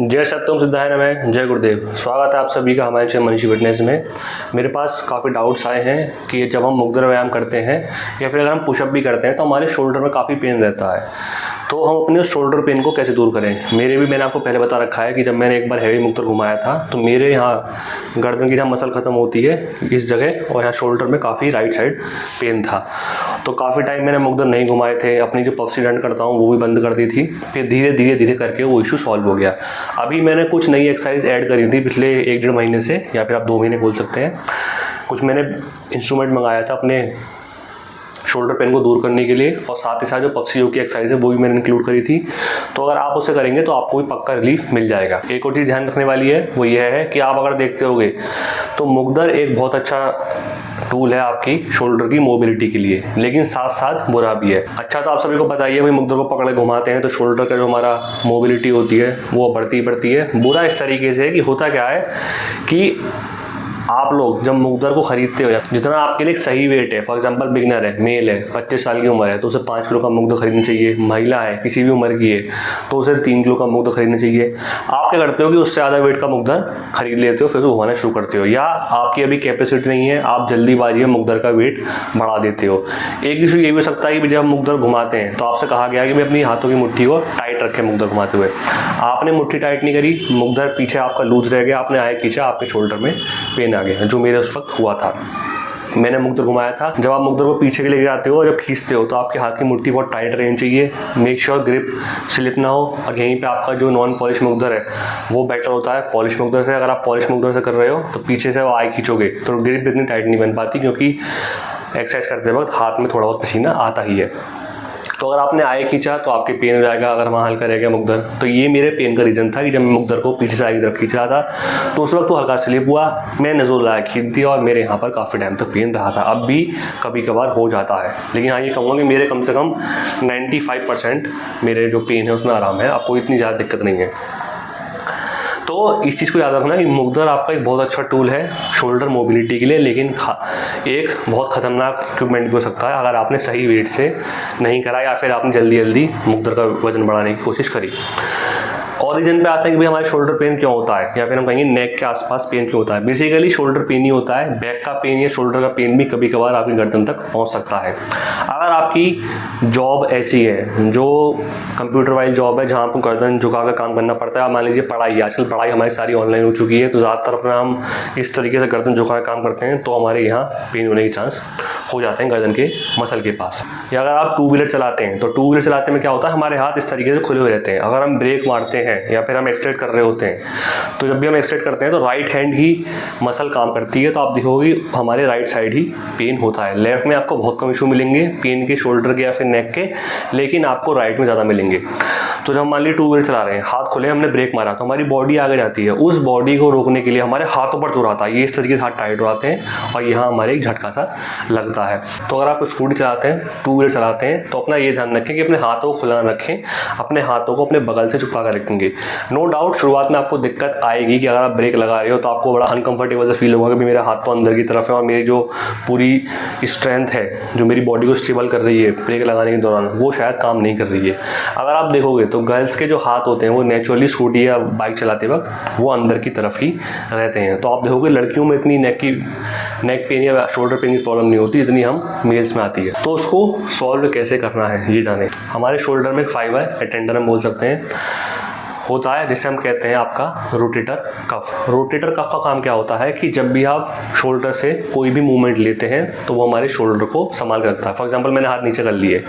जय सत्यम सिद्धाय नमः, जय गुरुदेव। स्वागत है आप सभी का हमारे चैनल मनीषी फिटनेस में। मेरे पास काफ़ी डाउट्स आए हैं कि जब हम मुद्रा व्यायाम करते हैं या फिर अगर हम पुशअप भी करते हैं तो हमारे शोल्डर में काफ़ी पेन रहता है, तो हम अपने शोल्डर पेन को कैसे दूर करें। मैंने आपको पहले बता रखा है कि जब मैंने एक बार हैवी मुक्तर घुमाया था तो मेरे यहाँ गर्दन की जहाँ मसल ख़त्म होती है इस जगह और यहाँ शोल्डर में काफ़ी राइट साइड पेन था। तो काफ़ी टाइम मैंने मुक्तर नहीं घुमाए थे, अपनी जो पफ रन करता हूँ वो भी बंद कर दी थी। फिर धीरे धीरे करके वो इशू सॉल्व हो गया। अभी मैंने कुछ नई एक्सरसाइज ऐड करी थी पिछले 1-1.5 महीने से, या फिर आप 2 महीने बोल सकते हैं। कुछ मैंने इंस्ट्रूमेंट मंगाया था अपने शोल्डर पेन को दूर करने के लिए, और साथ ही साथ जो पफ्सी की एक्सरसाइज है वो भी मैंने इंक्लूड करी थी। तो अगर आप उसे करेंगे तो आपको भी पक्का रिलीफ मिल जाएगा। एक और चीज़ ध्यान रखने वाली है, वो ये है कि आप अगर देखते होगे तो मुग्दर एक बहुत अच्छा टूल है आपकी शोल्डर की मोबिलिटी के लिए, लेकिन साथ साथ बुरा भी है। अच्छा तो आप सभी को बताइए भाई, मुग्दर को पकड़े घुमाते हैं तो शोल्डर का जो हमारा मोबिलिटी होती है वो बढ़ती है। बुरा इस तरीके से है कि होता क्या है कि आप लोग जब मुग्दर को खरीदते हो, जितना आपके लिए सही वेट है, फॉर एग्जांपल बिगनर है, मेल है, 25 साल की उम्र है तो उसे 5 किलो का मुग्दर खरीदना चाहिए। महिला है किसी भी उम्र की है तो उसे 3 किलो का मुग्दर खरीदना चाहिए। आप क्या करते हो कि उससे ज़्यादा वेट का मुग्दर खरीद लेते हो, फिर तो घुमाना शुरू करते हो, या आपकी अभी कैपेसिटी नहीं है, आप जल्दीबाजी में मुग्दर का वेट बढ़ा देते हो। एक इशू ये भी हो सकता है कि जब मुग्दर घुमाते हैं तो आपसे कहा गया कि भाई अपनी हाथों की मुट्ठी को टाइट रखें मुग्दर घुमाते हुए। आपने मुट्ठी टाइट नहीं करी, मुग्दर पीछे आपका लूज रह गया, आपने आए खींचा, आपके शोल्डर में पेन आ गया, जो मेरे उस वक्त हुआ था। मैंने मुग्दर घुमाया था। जब आप मुग्दर को पीछे के लेके जाते हो और जब खींचते हो तो आपके हाथ की मुट्ठी बहुत टाइट रहनी चाहिए। मेक श्योर ग्रिप स्लिप ना हो, और यहीं पे आपका जो नॉन पॉलिश मुग्दर है वो बेटर होता है पॉलिश मुग्दर से। अगर आप पॉलिश मुग्दर से कर रहे हो तो पीछे से वो आए खींचोगे तो ग्रिप इतनी टाइट नहीं बन पाती, क्योंकि एक्सरसाइज करते वक्त हाथ में थोड़ा बहुत पसीना आता ही है। तो अगर आपने आए खींचा तो आपके पेन हो जाएगा, अगर वहाँ हल्का रहेगा मुग्दर। तो ये मेरे पेन का रीज़न था कि जब मैं मुग्दर को पीछे से आगे की तरफ खींच रहा था तो उस वक्त तो हल्का स्लिप हुआ, मैंने ज़ोर लगाया खींच दिया और मेरे यहाँ पर काफ़ी टाइम तक पेन रहा था। अब भी कभी कभार हो जाता है, लेकिन हाँ ये कहूँगा कि मेरे कम से कम 95% मेरे जो पेन है उसमें आराम है, आपको इतनी ज़्यादा दिक्कत नहीं है। तो इस चीज़ को याद रखना कि मुग्दर आपका एक बहुत अच्छा टूल है शोल्डर मोबिलिटी के लिए, लेकिन एक बहुत ख़तरनाक इक्विपमेंट भी हो सकता है अगर आपने सही वेट से नहीं करा या फिर आपने जल्दी मुग्दर का वजन बढ़ाने की कोशिश करी। ओरिजिन पे आता है कि भाई हमारे शोल्डर पेन क्यों होता है, या फिर हम कहेंगे नेक के आसपास पेन क्यों होता है। बेसिकली शोल्डर पेन ही होता है, बैक का पेन या शोल्डर का पेन भी कभी कभार आपकी गर्दन तक पहुंच सकता है। अगर आपकी जॉब ऐसी है जो कंप्यूटर वाली जॉब है जहां आपको गर्दन झुका कर काम करना पड़ता है, मान लीजिए पढ़ाई, आजकल पढ़ाई हमारी सारी ऑनलाइन हो चुकी है, तो ज़्यादातर अपना हम इस तरीके से गर्दन झुका कर काम करते हैं तो हमारे यहाँ पेन होने के चांस हो जाते हैं गर्दन के मसल के पास। या अगर आप 2 व्हीलर चलाते हैं तो 2 व्हीलर चलाते में क्या होता है, हमारे हाथ इस तरीके से खुले हुए रहते हैं। अगर हम ब्रेक मारते हैं या फिर हम एक्सलेट कर रहे होते हैं तो जब भी हम एक्सलेट करते हैं तो राइट हैंड ही मसल काम करती है, तो आप देखोगे हमारे राइट साइड ही पेन होता है। लेफ्ट में आपको बहुत कम इशू मिलेंगे पेन के, शोल्डर के या फिर नेक के, लेकिन आपको राइट में ज़्यादा मिलेंगे। तो जब मान लीजिए 2 व्हीलर चला रहे हैं, हाथ खुले, हमने ब्रेक मारा तो हमारी बॉडी आगे जाती है, उस बॉडी को रोकने के लिए हमारे हाथों पर जोर आता है, ये इस तरीके से हाथ टाइट हो जाते हैं और यहाँ हमारे एक झटका सा लगता है। तो अगर आप स्कूटी चलाते हैं, 2 व्हीलर चलाते हैं, तो अपना ये ध्यान रखें कि अपने हाथों को खुला रखें, अपने हाथों को अपने बगल से छुपा कर रखेंगे। नो डाउट शुरुआत में आपको दिक्कत आएगी कि अगर आप ब्रेक लगा रहे हो तो आपको बड़ा अनकंफर्टेबल सा फील होगा कि मेरा हाथ तो अंदर की तरफ है और मेरी जो पूरी स्ट्रेंथ है जो मेरी बॉडी को स्टेबल कर रही है ब्रेक लगाने के दौरान वो शायद काम नहीं कर रही है। अगर आप देखोगे तो गर्ल्स के जो हाथ होते हैं वो नेचुरली स्कूटी या बाइक चलाते वक्त वो अंदर की तरफ ही रहते हैं। तो आप देखोगे लड़कियों में इतनी नेक पेन या शोल्डर पेन की प्रॉब्लम नहीं होती जितनी हम मेल्स में आती है। तो उसको सॉल्व कैसे करना है ये जाने। हमारे शोल्डर में एक फाइबर है, टेंडन हम बोल सकते हैं, होता है जिसे हम कहते हैं आपका रोटेटर कफ। रोटेटर कफ का काम क्या होता है कि जब भी आप शोल्डर से कोई भी मूवमेंट लेते हैं तो वो हमारे शोल्डर को संभाल कर रखता है। फॉर एग्जांपल मैंने हाथ नीचे कर लिए,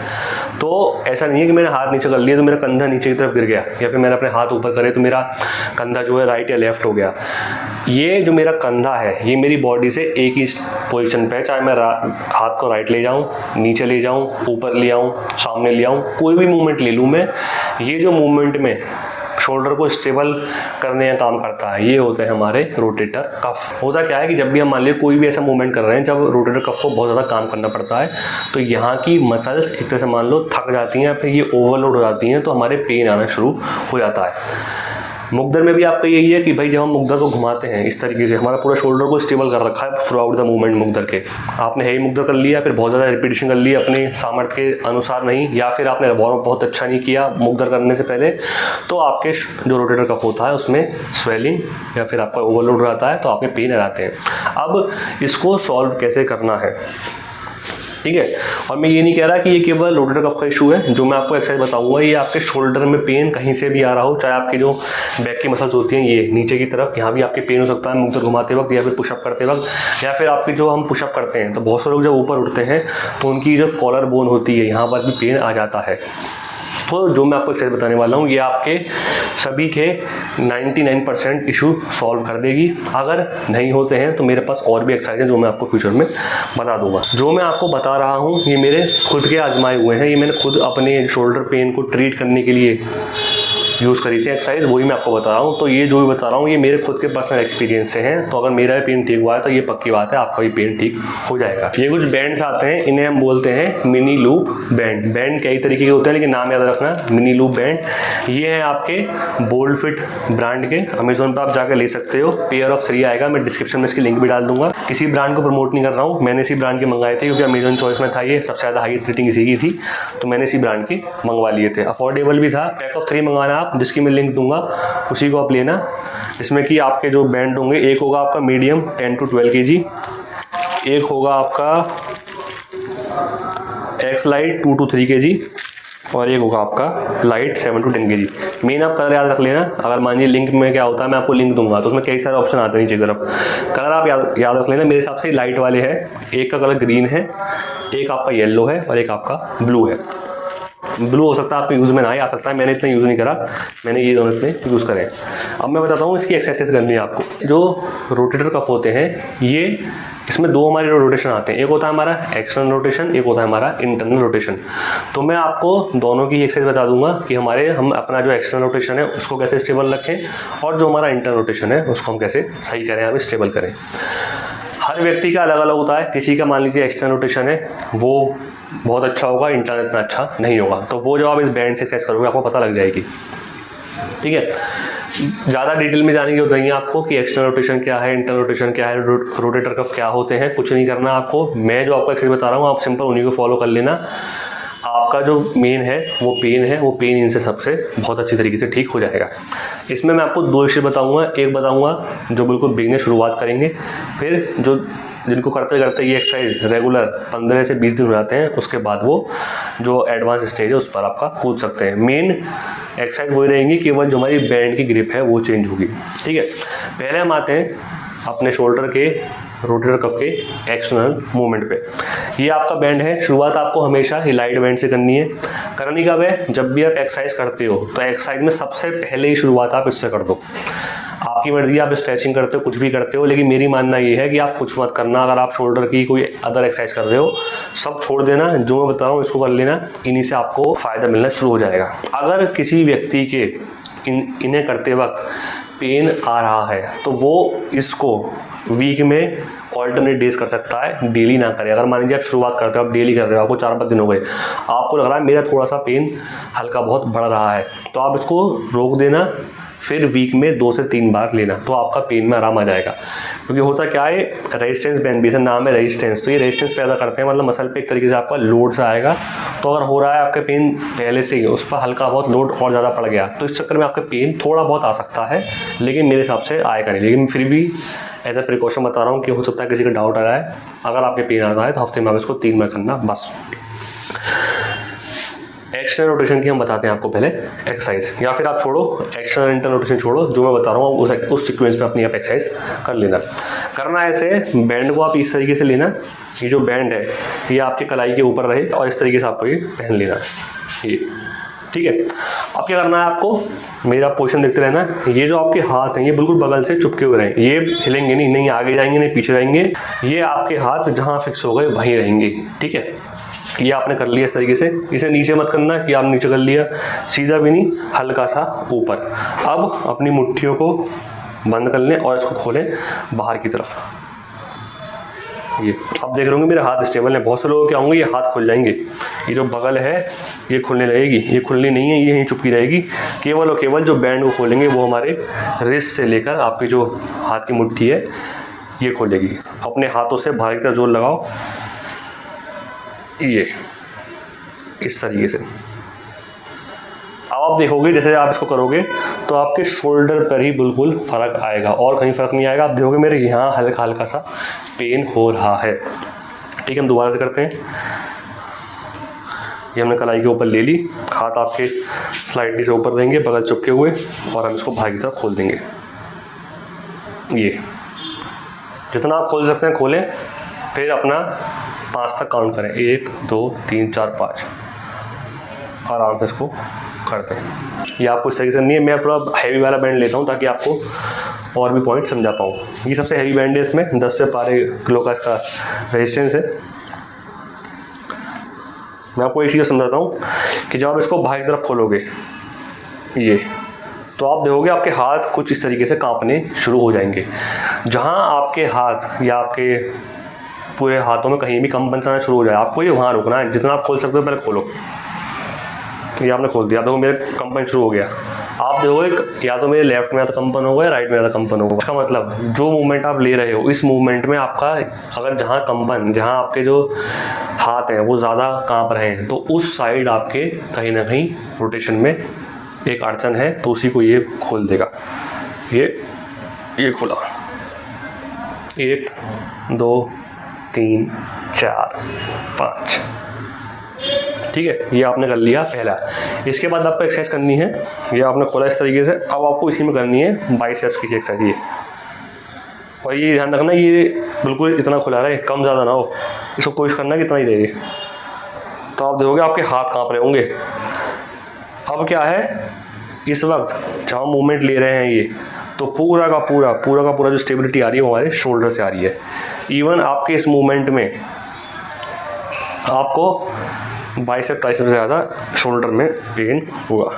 तो ऐसा नहीं है कि मैंने हाथ नीचे कर लिए तो मेरा कंधा नीचे की तरफ गिर गया, या फिर मैंने अपने हाथ ऊपर करे तो मेरा कंधा जो है राइट या लेफ्ट हो गया। ये जो मेरा कंधा है ये मेरी बॉडी से एक ही पोजीशन पे है, चाहे मैं हाथ को राइट ले जाऊँ, नीचे ले जाऊँ, ऊपर ले आऊँ, सामने ले आऊँ, कोई भी मूवमेंट ले लूँ मैं, ये जो मूवमेंट में शोल्डर को स्टेबल करने का काम करता है ये होते हैं हमारे रोटेटर कफ। होता क्या है कि जब भी हम मान लीजिए कोई भी ऐसा मूवमेंट कर रहे हैं जब रोटेटर कफ को बहुत ज़्यादा काम करना पड़ता है तो यहाँ की मसल्स एक तरह से मान लो थक जाती हैं, फिर ये ओवरलोड हो जाती हैं तो हमारे पेन आना शुरू हो जाता है। मुकद्दर में भी आपका यही है कि भाई जब हम मुकद्दर को घुमाते हैं इस तरीके से, हमारा पूरा शोल्डर को स्टेबल कर रखा है थ्रू आउट द मूवमेंट मुकद्दर के। आपने हैवी मुकद्दर कर लिया, फिर बहुत ज़्यादा रिपीटेशन कर ली अपने सामर्थ्य के अनुसार नहीं, या फिर आपने वार्म अप बहुत अच्छा नहीं किया मुकद्दर करने से पहले, तो आपके जो रोटेटर कफ होता है उसमें स्वेलिंग या फिर आपका ओवरलोड रहता है, तो आपके पेन आते हैं। अब इसको सॉल्व कैसे करना है, ठीक है। और मैं ये नहीं कह रहा कि ये केवल रोटेटर कफ का इशू है। जो मैं आपको एक्सरसाइज बताऊंगा ये आपके शोल्डर में पेन कहीं से भी आ रहा हो, चाहे आपकी जो बैक की मसल्स होती हैं ये नीचे की तरफ, यहाँ भी आपके पेन हो सकता है मुकद्दर घुमाते वक्त, या फिर पुशअप करते वक्त, या फिर आपकी जो हम पुशअप करते हैं तो बहुत से लोग जब ऊपर उठते हैं तो उनकी जो कॉलर बोन होती है यहाँ पर भी पेन आ जाता है। तो जो मैं आपको एक्सरसाइज बताने वाला हूँ ये आपके सभी के 99% इशू सॉल्व कर देगी। अगर नहीं होते हैं तो मेरे पास और भी एक्सरसाइज है जो मैं आपको फ्यूचर में बता दूंगा। जो मैं आपको बता रहा हूँ ये मेरे खुद के आजमाए हुए हैं, ये मैंने खुद अपने शोल्डर पेन को ट्रीट करने के लिए यूज़ करी थी एक्सरसाइज, वही मैं आपको बता रहा हूँ। तो ये जो भी बता रहा हूँ ये मेरे खुद के पर्सनल एक्सपीरियंस से हैं। तो अगर मेरा पेन ठीक हुआ है तो ये पक्की बात है आपका भी पेन ठीक हो जाएगा। ये कुछ बैंड्स आते हैं, इन्हें हम बोलते हैं मिनी लूप बैंड। बैंड कई तरीके के होते हैं लेकिन नाम याद रखना, मिनी लूप बैंड। ये हैं आपके बोल्ड फिट ब्रांड के, अमेजोन पर आप जाकर ले सकते हो। पेयर ऑफ 3 आएगा, मैं डिस्क्रिप्शन में इसकी लिंक भी डाल दूंगा। किसी ब्रांड को प्रमोट नहीं कर रहा हूँ, मैंने इसी ब्रांड के मंगाए थे क्योंकि अमेजोन चॉइस में था, ये सबसे ज़्यादा हाईएस्ट रेटिंग इसी की थी, तो मैंने इसी ब्रांड के मंगवा लिए थे। अफोर्डेबल भी था। पैक ऑफ 3 मंगवाना आप, जिसकी मैं लिंक दूंगा, उसी को आप लेना। इसमें कि आपके जो बैंड होंगे, एक होगा आपका मीडियम 10 to 12 kg, एक होगा आपका एक्स लाइट 2 to 3 kg, और एक होगा आपका लाइट 7 to 10 kg। मेन आप कलर याद रख लेना। अगर मानिए लिंक में क्या होता है, मैं आपको लिंक दूंगा तो उसमें कई सारे ऑप्शन आते हैं नीचे की तरफ, कलर आप याद रख लेना। मेरे हिसाब से लाइट वाले हैं, एक का कलर ग्रीन है, एक आपका येलो है और एक आपका ब्लू है। ब्लू हो सकता है आपको यूज़ में ना आ सकता है, मैंने इतना यूज़ नहीं करा, मैंने ये दोनों इतने यूज़ करे। अब मैं बताता हूँ इसकी एक्सरसाइज करनी है आपको। जो रोटेटर कफ होते हैं ये, इसमें 2 हमारे रोटेशन आते हैं, एक होता है हमारा एक्सटर्नल रोटेशन, एक होता है हमारा इंटरनल रोटेशन। तो मैं आपको दोनों की एक्सरसाइज बता दूंगा कि हम अपना जो एक्सटर्नल रोटेशन है उसको कैसे स्टेबल रखें, और जो हमारा इंटरनल रोटेशन है उसको हम कैसे सही करें, हम स्टेबल करें। हर व्यक्ति का अलग अलग होता है। किसी का मान लीजिए एक्सटर्नल रोटेशन है वो बहुत अच्छा होगा, इंटरनल इतना अच्छा नहीं होगा, तो वो जब आप इस बैंड से एक्सरसाइज करोगे आपको पता लग जाएगी, ठीक है। ज़्यादा डिटेल में जाने की जरूरत नहीं है आपको कि एक्सटर्नल रोटेशन क्या है, इंटरनल रोटेशन क्या है, रोटेटर कफ क्या होते हैं, कुछ नहीं करना आपको। मैं जो आपको एक्सरसाइज बता रहा हूँ आप सिंपल उन्हीं को फॉलो कर लेना। आपका जो मेन है वो पेन इनसे सबसे बहुत अच्छी तरीके से ठीक हो जाएगा। इसमें मैं आपको 2 एक्सरसाइज बताऊँगा। एक बताऊँगा जो बिल्कुल बिगिनर शुरुआत करेंगे, फिर जो जिनको करते करते ये एक्सरसाइज रेगुलर 15 से 20 दिन हो जाते हैं, उसके बाद वो जो एडवांस स्टेज है उस पर आपका कूद सकते हैं। मेन एक्सरसाइज वही रहेंगी, केवल जो हमारी बैंड की ग्रिप है वो चेंज होगी, ठीक है। पहले हम आते हैं अपने शोल्डर के रोटेटर कफ के एक्सटर्नल मूवमेंट पे। ये आपका बैंड है। शुरुआत आपको हमेशा ही लाइट बैंड से करनी है। करनी कब है, जब भी आप एक्सरसाइज करते हो तो एक्सरसाइज में सबसे पहले ही शुरुआत आप इससे कर दो। आपकी मर्जी, आप स्ट्रेचिंग करते हो, कुछ भी करते हो, लेकिन मेरी मानना ये है कि आप कुछ मत करना। अगर आप शोल्डर की कोई अदर एक्सरसाइज कर रहे हो सब छोड़ देना, जो मैं बता रहा हूँ इसको कर लेना, इन्हीं से आपको फ़ायदा मिलना शुरू हो जाएगा। अगर किसी व्यक्ति के इन्हें करते वक्त पेन आ रहा है तो वो इसको वीक में ऑल्टरनेट डेज कर सकता है, डेली ना करें। अगर मान लीजिए आप शुरुआत करते हो, आप डेली कर रहे हो, आपको 4-5 दिन हो गए, आपको लग रहा है मेरा थोड़ा सा पेन हल्का बहुत बढ़ रहा है, तो आप इसको रोक देना, फिर वीक में 2 से 3 बार लेना, तो आपका पेन में आराम आ जाएगा। क्योंकि होता क्या है, रेजिस्टेंस बैंड, भी नाम है रेजिस्टेंस, तो ये रेजिस्टेंस पैदा करते हैं, मतलब मसल पे एक तरीके से आपका लोड सा आएगा। तो अगर हो रहा है आपका पेन पहले से ही, उस पर हल्का बहुत लोड और ज़्यादा पड़ गया, तो इस चक्कर में आपका पेन थोड़ा बहुत आ सकता है, लेकिन मेरे हिसाब से आएगा नहीं। लेकिन फिर भी एज अ प्रिकॉशन बता रहा हूँ कि हो सकता है किसी का डाउट आ रहा है। अगर आपके पेन आता है तो हफ्ते में आप इसको 3 बार करना बस। एक्सटर्नल रोटेशन की हम बताते हैं आपको पहले एक्सरसाइज, या फिर आप छोड़ो एक्सटर्नल इंटरनल रोटेशन छोड़ो, जो मैं बता रहा हूँ उस सीक्वेंस में अपनी आप एक्सरसाइज कर लेना। करना ऐसे, बैंड को आप इस तरीके से लेना, ये जो बैंड है ये आपकी कलाई के ऊपर रहे और इस तरीके से आपको ये पहन लेना, ये ठीक है। अब क्या करना है आपको, मेरा पोजीशन देखते रहना। ये जो आपके हाथ हैं ये बिल्कुल बगल से चिपके हुए रहें, ये हिलेंगे नहीं, नहीं आगे जाएंगे नहीं पीछे जाएंगे, ये आपके हाथ जहाँ फिक्स हो गए वहीं रहेंगे, ठीक है। ये आपने कर लिया इस तरीके से। इसे नीचे मत करना कि आप नीचे कर लिया, सीधा भी नहीं, हल्का सा ऊपर। अब अपनी मुट्ठियों को बंद कर लें और इसको खोलें बाहर की तरफ, ये आप देख रहे होंगे मेरे हाथ स्टेबल है। बहुत से लोगों के होंगे ये हाथ खुल जाएंगे, ये जो बगल है ये खुलने लगेगी, ये खुलनी नहीं है, ये यहीं चुपकी रहेगी। केवल और केवल जो बैंड को खोलेंगे वो हमारे रिस्ट से लेकर आपकी जो हाथ की मुट्ठी है ये खोलेगी। अपने हाथों से बाहर की तरफ जोर लगाओ, ये इस तरीके से। अब आप देखोगे जैसे आप इसको करोगे तो आपके शोल्डर पर ही बिल्कुल फ़र्क आएगा और कहीं फ़र्क नहीं आएगा। आप देखोगे मेरे यहाँ हल्का हल्का सा पेन हो रहा है। ठीक है, हम दोबारा से करते हैं। ये हमने कलाई के ऊपर ले ली, हाथ आपके स्लाइडली से ऊपर देंगे बगल चुपके हुए और हम इसको बाहर की तरफ खोल देंगे। ये जितना आप खोल सकते हैं खोलें, फिर अपना 5 तक काउंट करें, 1 2 3 4 5। आराम से इसको करते हैं। ये आपको इस तरीके से नहीं है, मैं थोड़ा हैवी वाला बैंड लेता हूँ ताकि आपको और भी पॉइंट समझा पाऊँ। ये सबसे हैवी बैंड है, इसमें 10 से 12 किलो का इसका रेजिस्टेंस है। मैं आपको एक चीज़ समझाता हूँ कि जब आप इसको बाहर की तरफ खोलोगे ये, तो आप देखोगे आपके हाथ कुछ इस तरीके से कांपने शुरू हो जाएंगे। जहाँ आपके हाथ या आपके पूरे हाथों में कहीं भी कंपन आना शुरू हो जाए, आपको ये वहाँ रुकना है। जितना आप खोल सकते हो पहले खोलो। ये आपने खोल दिया, देखो मेरे कंपन शुरू हो गया। आप देखोगे या तो मेरे लेफ्ट में या तो कंपन होगा या राइट में या तो कंपन होगा। इसका मतलब जो मूवमेंट आप ले रहे हो इस मूवमेंट में आपका अगर जहाँ कंपन, जहाँ आपके जो हाथ हैं वो ज़्यादा काँप रहे हैं तो उस साइड आपके कहीं ना कहीं रोटेशन में एक अड़चन है, तो उसी को ये खोल देगा। ये खोला, 1 2 3 4 5। ठीक है, ये आपने कर लिया पहला। इसके बाद आपको एक्सरसाइज करनी है, ये आपने खोला इस तरीके से। अब आपको इसी में करनी है बाइसेप्स की एक्सरसाइज। ये और ये ध्यान रखना ये बिल्कुल इतना खुला रहे, कम ज़्यादा ना हो। इसको कोशिश करना कि इतना ही रहे। तो आप देखोगे आपके हाथ काँप रहे होंगे। अब क्या है, इस वक्त जहाँ मूवमेंट ले रहे हैं ये, तो पूरा का पूरा जो स्टेबिलिटी आ रही है वो हमारे शोल्डर से आ रही है। इवन आपके इस मूवमेंट में आपको बाइसेप ट्राइसेप से ज़्यादा शोल्डर में पेन होगा,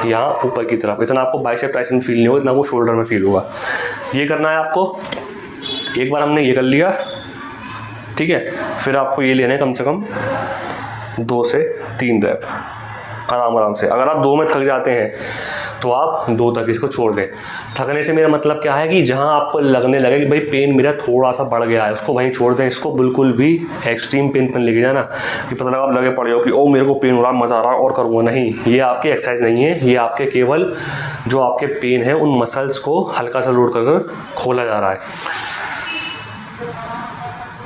यहाँ ऊपर की तरफ। इतना आपको बाइसेप ट्राइसेप में फील नहीं होगा, इतना आपको शोल्डर में फील होगा। ये करना है आपको। एक बार हमने ये कर लिया, ठीक है, फिर आपको ये लेना है कम से कम 2 से 3 रैप आराम से। अगर आप 2 में थक जाते हैं तो आप 2 तक इसको छोड़ दें। थकने से मेरा मतलब क्या है कि जहाँ आपको लगने लगे कि भाई पेन मेरा थोड़ा सा बढ़ गया है, उसको वहीं छोड़ दें। इसको बिल्कुल भी एक्सट्रीम पेन पर लेके जाना कि पता लगा आप लगे पड़े हो कि ओ मेरे को पेन हो रहा, मज़ा आ रहा और करूँगा। नहीं, ये आपकी एक्सरसाइज नहीं है। ये आपके केवल जो आपके पेन है उन मसल्स को हल्का सा लोड कर खोला जा रहा है।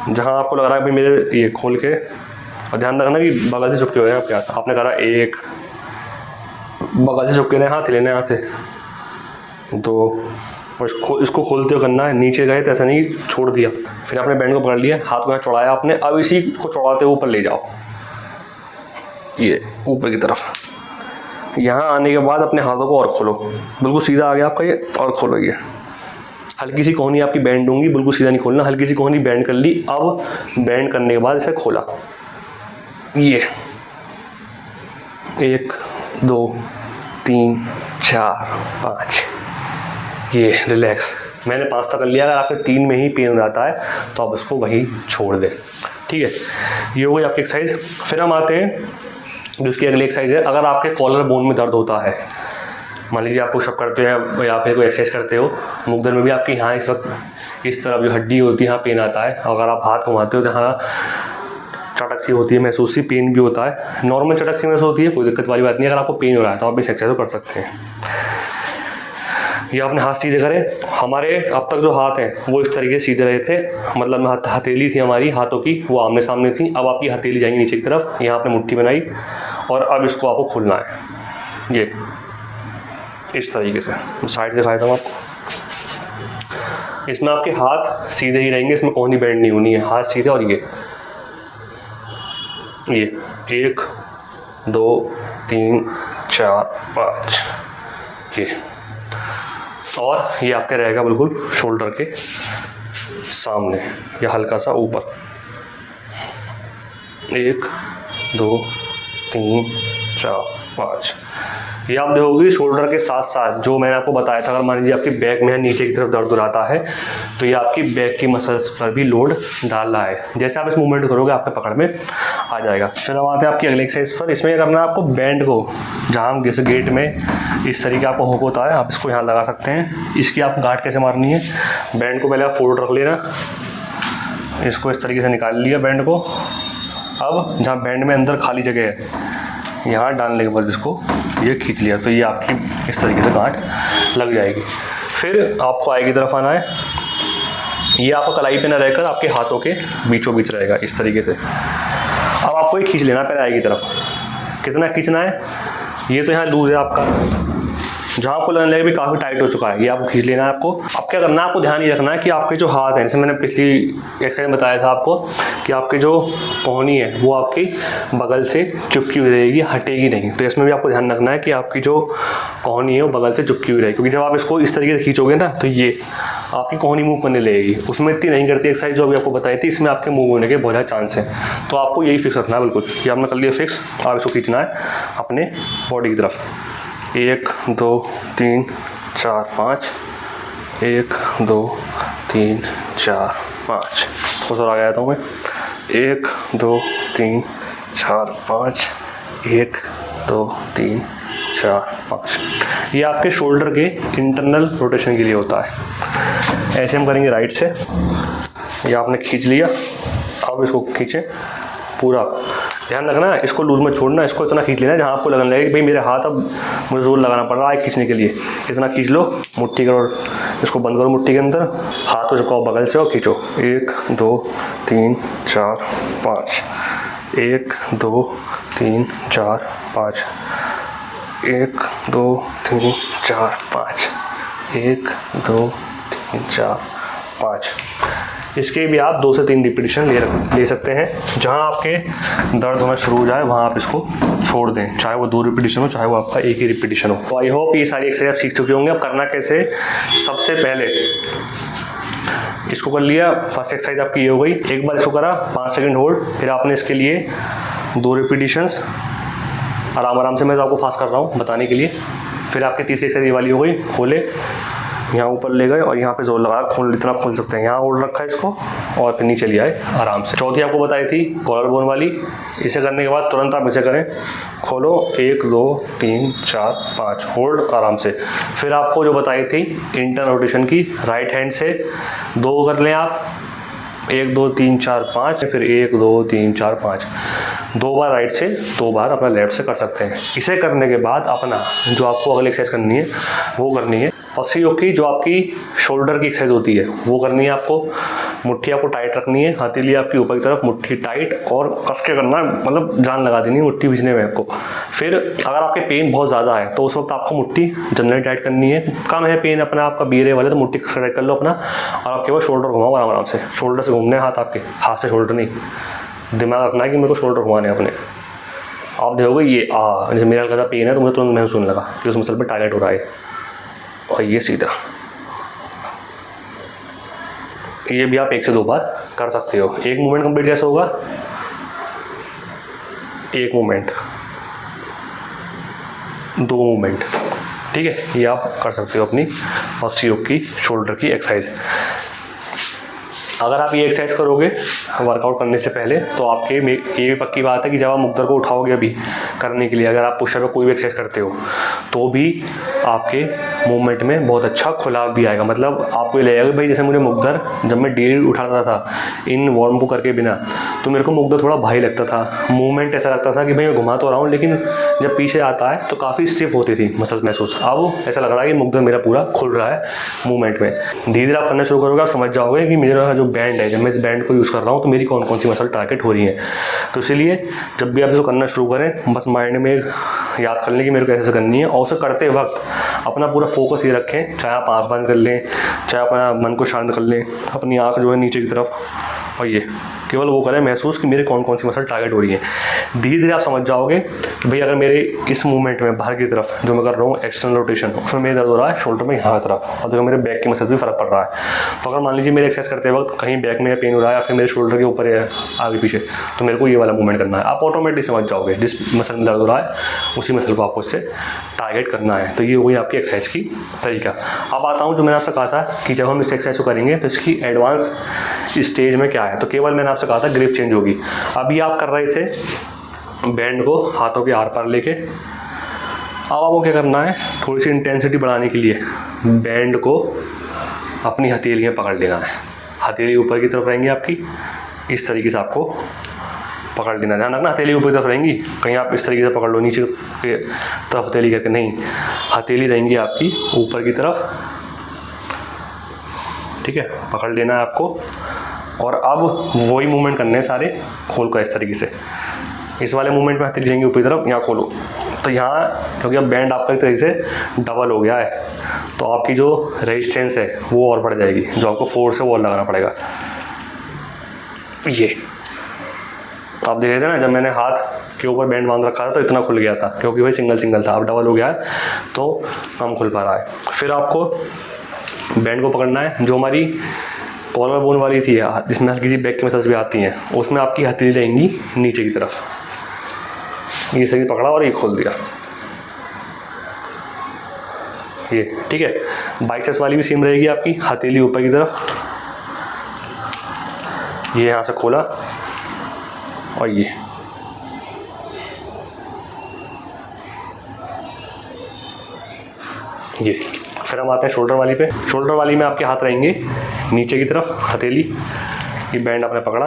जहाँ आपको लग रहा है भाई मेरे ये खोल के, और ध्यान रखना कि बगल से चुपके हुए हैं। क्या आपने करा, 1 बगल से चुपके रहे, हाथ लेना है यहाँ से, तो इसको खोलते हुए करना है। नीचे गए तो ऐसा नहीं छोड़ दिया, फिर आपने बैंड को पकड़ लिया, हाथ को यहाँ चौड़ाया आपने। अब इसी को चौड़ाते हुए ऊपर ले जाओ, ये ऊपर की तरफ। यहाँ आने के बाद अपने हाथों को और खोलो, बिल्कुल सीधा आ गया आपका ये, और खोलो। ये हल्की सी कोहनी आपकी बैंड होंगी, बिल्कुल सीधा नहीं खोलना। हल्की सी कोहनी बैंड कर ली। अब बैंड करने के बाद इसे खोला, ये 1 2 3 4 5। ये रिलैक्स, मैंने 5 तक कर लिया। अगर आपके 3 में ही पेन हो जाता है तो आप उसको वहीं छोड़ दें। ठीक है, ये हो गई आपकी एक्सरसाइज। फिर हम आते हैं जो उसकी अगली एक्सरसाइज है। अगर आपके कॉलर बोन में दर्द होता है, मान लीजिए आप पुशअप करते हो या फिर कोई एक्सरसाइज करते हो, मुगदर में भी आपके यहाँ इस वक्त इस तरफ जो हड्डी होती है यहाँ पेन आता है। अगर आप हाथ घुमाते हो तो यहाँ चटक सी होती है, महसूस सी, पेन भी होता है। नॉर्मल चटक सी महसूस होती है, कोई दिक्कत वाली बात नहीं है। अगर आपको पेन हो रहा है तो आप इस एक्सरसाइज को कर सकते हैं। ये आपने हाथ सीधे करे। हमारे अब तक जो हाथ हैं वो इस तरीके से सीधे रहे थे, मतलब हथेली थी हमारी हाथों की, वो आमने सामने थी। अब आपकी हथेली जाएंगी नीचे की तरफ, यहाँ आपने मुट्ठी बनाई और अब इसको आपको खोलना है। ये इस तरीके से साइड से दिखाया था आपको। इसमें आपके हाथ सीधे ही रहेंगे, इसमें कोहनी बैंड नहीं होनी है, हाथ सीधे। और ये 1 2 3 4 5, ये। और ये आपके रहेगा बिल्कुल शोल्डर के सामने या हल्का सा ऊपर। 1 2 3 4 5। ये आप देखोगे शोल्डर के साथ साथ जो मैंने आपको बताया था, अगर मान लीजिए आपकी बैक में नीचे की तरफ दर्द हो रहा है तो ये आपकी बैक की मसल्स पर भी लोड डाल रहा है। जैसे आप इस मूवमेंट करोगे आपके पकड़ में आ जाएगा। फिर हम आते हैं आपकी अगले एक्सरसाइज पर। इसमें करना है आपको बैंड को, जहाँ हम जैसे गेट में इस तरीके आपको हुक होता है, आप इसको यहाँ लगा सकते हैं। इसकी आप गांठ कैसे मारनी है, बैंड को पहले आप फोल्ड रख लेना, इसको इस तरीके से निकाल लिया बैंड को। अब जहाँ बैंड में अंदर खाली जगह है यहाँ डालने के बाद इसको ये खींच लिया तो ये आपकी इस तरीके से गांठ लग जाएगी। फिर आपको आगे की तरफ आना है, ये आपको कलाई पे ना रहकर आपके हाथों के बीचों बीच रहेगा इस तरीके से। अब आपको ये खींच लेना है पहले आगे की तरफ। कितना खींचना है, ये तो यहाँ लूज है आपका, जहाँ आपको लगने लगे भी काफ़ी टाइट हो चुका है, ये आपको खींच लेना है आपको। अब क्या करना है, आपको ध्यान ये रखना है कि आपके जो हाथ हैं, जैसे मैंने पिछली एक्सरसाइज में बताया था आपको कि आपके जो कोहनी है वो आपकी बगल से चिपकी हुई रहेगी, हटेगी नहीं। तो इसमें भी आपको ध्यान रखना है कि आपकी जो कोहनी है वो बगल से चिपकी हुई रहेगी, क्योंकि जब आप इसको इस तरीके से खींचोगे ना तो ये आपकी कोहनी मूव करने लगेगी। उसमें इतनी नहीं करती एक्सरसाइज जो अभी आपको बताई थी, इसमें आपके मूव होने के बहुत ज़्यादा चांस हैं। तो आपको यही फिक्स रखना है बिल्कुल, ये आपने कर लिया फिक्स। आप इसको खींचना है अपने बॉडी की तरफ, 1 2 3 4 5, 1 2 3 4 5। थोड़ा सा आगे आता हूँ मैं, 1 2 3 4 5, 1 2 3 4 5। ये आपके शोल्डर के इंटरनल रोटेशन के लिए होता है। ऐसे हम करेंगे राइट से, ये आपने खींच लिया। अब इसको खींचें पूरा, ध्यान रखना इसको लूज में छोड़ना, इसको इतना खींच लेना जहाँ आपको लगने लगे कि भाई मेरे हाथ अब मुझे जोर लगाना पड़ रहा है खींचने के लिए। इतना खींच लो, मुट्ठी करो, इसको बंद करो मुट्ठी के अंदर, हाथ को झुकाओ बगल से और खींचो। 1 2 3 4 5, 1 2 3 4 5, 1 2 3 4 5, 1 2 3 4 5। इसके भी आप 2 से 3 रिपीटिशन ले सकते हैं। जहाँ आपके दर्द होना शुरू हो जाए वहाँ आप इसको छोड़ दें, चाहे वो 2 रिपीटिशन हो चाहे वो आपका 1 ही रिपीटिशन हो। तो आई होप ये सारी एक्सरसाइज आप सीख चुके होंगे। अब करना कैसे, सबसे पहले इसको कर लिया, फर्स्ट एक्सरसाइज आपकी ये हो गई। एक बार इसको करा, 5 सेकंड होल्ड, फिर आपने इसके लिए 2 रिपीटिशंस आराम से, मैं तो आपको फास्ट कर रहा हूँ बताने के लिए। फिर आपकी तीसरी एक्सरसाइज ये वाली हो गई, खोले, यहाँ ऊपर ले गए और यहाँ पे जोर लगा, इतना खोल सकते हैं, यहाँ होल्ड रखा है इसको और फिर नीचे ले आए आराम से। चौथी आपको बताई थी कॉलर बोन वाली, इसे करने के बाद तुरंत आप इसे करें, खोलो, 1 2 3 4 5, होल्ड आराम से। फिर आपको जो बताई थी इंटरनल रोटेशन की, राइट हैंड से 2 कर लें आप, 1 2 3 4 5, फिर 1 2 3 4 5, 2 बार राइट से 2 बार अपना लेफ्ट से कर सकते हैं। इसे करने के बाद अपना जो आपको अगली एक्सरसाइज करनी है वो करनी है पफ्सी योग की, जो आपकी शोल्डर की एक्सरसाइज होती है वो करनी है आपको। मुट्ठी आपको टाइट रखनी है, हथेली आपकी ऊपर की तरफ, मुट्ठी टाइट और कस के करना है, मतलब जान लगा देनी है मुट्ठी खींचने में आपको। फिर अगर आपके पेन बहुत ज़्यादा है तो उस वक्त आपको मुट्ठी जनरली टाइट करनी है। कम है पेन अपना आपका बीरे वाले तो मुट्ठी कस टाइट कर लो अपना, और आपके पास शोल्डर घुमाओ आराम से, शोल्डर से घूमने हाथ आपके, हाथ से शोल्डर नहीं। दिमाग रखना है कि मेरे को शोल्डर घुमाने अपने। आप देखोगे ये जैसे मेरा हल्का सा पेन है तो मुझे तुरंत महसूस होने लगा कि उस मसल पर टारगेट हो रहा है, और ये सीधा, ये भी आप 1 से 2 बार कर सकते हो। एक मूवमेंट कंप्लीट कैसे होगा, एक मूवमेंट, 2 मूवमेंट, ठीक है, ये आप कर सकते हो अपनी पफ्सी योग की शोल्डर की एक्सरसाइज। अगर आप ये एक्सरसाइज करोगे वर्कआउट करने से पहले तो आपके ये भी पक्की बात है कि जब आप मुक्दर को उठाओगे अभी करने के लिए, अगर आप पुशअप कोई भी एक्सरसाइज करते हो तो भी आपके मूवमेंट में बहुत अच्छा खुलाव भी आएगा। मतलब आपको ये लगेगा भाई जैसे मुझे मुक्दर जब मैं डेली उठाता था इन वार्म को करके बिना, तो मेरे को मुक्दर थोड़ा भारी लगता था, मूवमेंट ऐसा लगता था कि भाई मैं घुमा तो रहा हूँ लेकिन जब पीछे आता है तो काफ़ी स्टिफ होती थी मसल्स महसूस। अब ऐसा लग रहा है कि मुक्दर मेरा पूरा खुल रहा है मूवमेंट में। धीरे धीरे आप करना शुरू करोगे, आप समझ जाओगे कि मेरा जो बैंड है, जब मैं इस बैंड को यूज़ कर रहा हूँ तो मेरी कौन कौन सी मसल टारगेट हो रही है। तो इसलिए जब भी आप इसको करना शुरू करें बस माइंड में याद कर लें कि मेरे को कैसे करनी है, और उसे करते वक्त अपना पूरा फोकस ये रखें, चाहे आप आँख बंद कर लें, चाहे अपना मन को शांत कर लें, अपनी आँख जो है नीचे की तरफ और ये केवल वो करें महसूस कि मेरे कौन कौन सी मसल टारगेट हो रही है। धीरे धीरे आप समझ जाओगे कि भाई अगर मेरे इस मूवमेंट में बाहर की तरफ जो मैं कर रहा हूँ एक्सटर्नल रोटेशन, उसमें मेरे दर्द हो रहा है शोल्डर में यहाँ की तरफ, और देखो मेरे बैक की मसल भी फर्क पड़ रहा है। तो अगर मान लीजिए मेरे एक्सरसाइज करते वक्त कहीं बैक में पेन हो रहा है या फिर मेरे शोल्डर के ऊपर है आगे पीछे, तो मेरे को ये वाला मूवमेंट करना है। आप ऑटोमेटिक समझ जाओगे जिस मसल में दर्द हो रहा है उसी मसल को आपको इससे टारगेट करना है। तो ये हुई आपकी एक्सरसाइज की तरीका। अब आता हूँ जो मैंने आपसे कहा था कि जब हम इस एक्सरसाइज को करेंगे तो इसकी एडवांस स्टेज में क्या है। तो केवल मैंने आपसे कहा था ग्रिप चेंज होगी। अभी आप कर रहे थे बैंड को हाथों के आर पार लेके, अब आपको क्या करना है, थोड़ी सी इंटेंसिटी बढ़ाने के लिए बैंड को अपनी हथेली में पकड़ लेना है। हथेली ऊपर की तरफ रहेंगी आपकी, इस तरीके से आपको पकड़ लेना। ध्यान रखना हथेली ऊपर की तरफ रहेंगी, कहीं आप इस तरीके से पकड़ लो नीचे की तरफ हथेली करके नहीं, हथेली रहेंगी आपकी ऊपर की तरफ, ठीक है, पकड़ लेना है आपको। और अब वही मूवमेंट करने हैं सारे, खोल कर इस तरीके से, इस वाले मूवमेंट में हथेली रहेंगी ऊपर की तरफ, यहाँ खोलो। तो यहाँ क्योंकि अब बैंड आपका एक तरीके से डबल हो गया है, तो आपकी जो रेजिस्टेंस है वो और बढ़ जाएगी, जो आपको फोर्स है वो और लगाना पड़ेगा। ये आप देख रहे थे ना, जब मैंने हाथ के ऊपर बैंड बांध रखा था तो इतना खुल गया था, क्योंकि भाई सिंगल सिंगल था। अब डबल हो गया है तो कम खुल पा रहा है। फिर आपको बैंड को पकड़ना है, जो हमारी कॉलर बोन वाली थी जिसमें हल्की सी बैक की मसल्स भी आती हैं, उसमें आपकी हथेली रहेंगी नीचे की तरफ, ये सही पकड़ा और ये खोल दिया, ये ठीक है। बाइसेप्स वाली भी सेम रहेगी आपकी, हथेली ऊपर की तरफ, ये यहाँ से खोला और ये। फिर हम आते हैं शोल्डर वाली पे। शोल्डर वाली में आपके हाथ रहेंगे नीचे की तरफ, हथेली, ये बैंड आपने पकड़ा,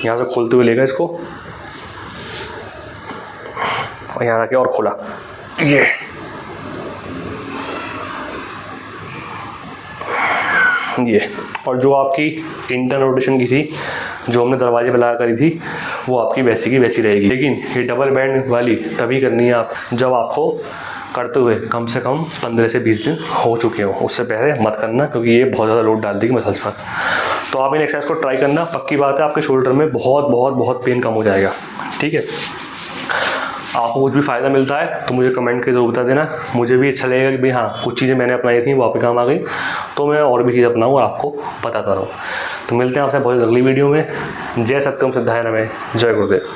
यहाँ से खोलते हुए लेगा इसको और यहाँ रखे और खोला, ये। और जो आपकी इंटरनल रोटेशन की थी, जो हमने दरवाजे पे लगा करी थी, वो आपकी वैसी की वैसी रहेगी। लेकिन ये डबल बैंड वाली तभी करनी है आप जब आपको करते हुए कम से कम 15 से 20 दिन हो चुके हो। उससे पहले मत करना, क्योंकि ये बहुत ज़्यादा लोड डाल देगी मसल्स पर। तो आप इन एक्सरसाइज को ट्राई करना, पक्की बात है आपके शोल्डर में बहुत बहुत बहुत पेन कम हो जाएगा, ठीक है। आपको कुछ भी फ़ायदा मिलता है तो मुझे कमेंट के ज़रूर बता देना, मुझे भी अच्छा लगेगा कि भाई हाँ कुछ चीज़ें मैंने अपनाई थी वो आपके काम आ गई, तो मैं और भी चीज़ें अपनाऊँ और आपको बताता रहूँ। तो मिलते हैं आपसे बहुत अगली वीडियो में। जय सत्यम सिद्धाय नमः, जय गुरुदेव।